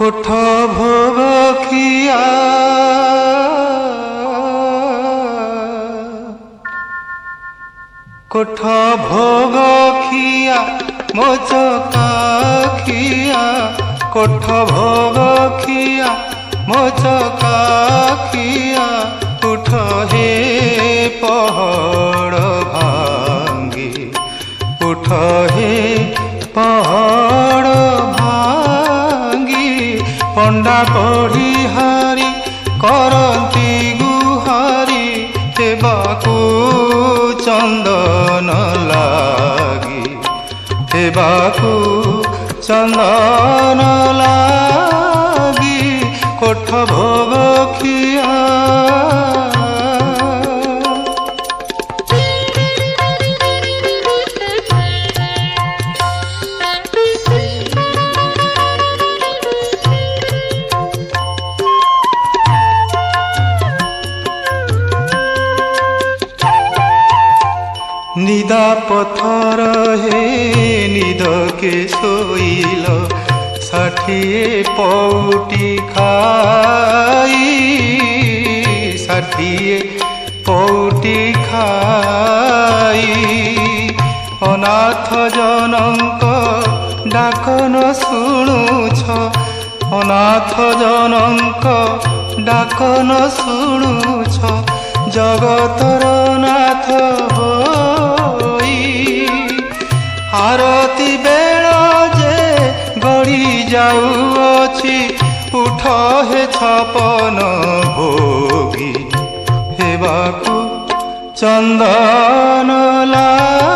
কোঠ ভোগ খিয়া কোঠ ভোগ খিয়া মোচকা খিয়া কোঠ ভোগ খিয়া মোচকা খিয়া উঠ হে পহড় ভাঙ্গি উঠ হে পহড় ভাঙ্গি পণ্ডা পঢ়ি হারি করন্তি গুহারি হেবাকু চন্দন লাগি হেবাকু চন্দন লাগি কোঠ ভোগ খিয়া निदा पथर हे निदके सोइल षाठिए पौटी खाई षाठिए पौटी खाई अनाथ जनक डाक न शुणुछ अनाथ जनक डाक न शुणुछ जगतर नाथ होई आरती बेल जे गड़ी जाऊँची उठ हे छपन भोगी हेबाकू चंदन ला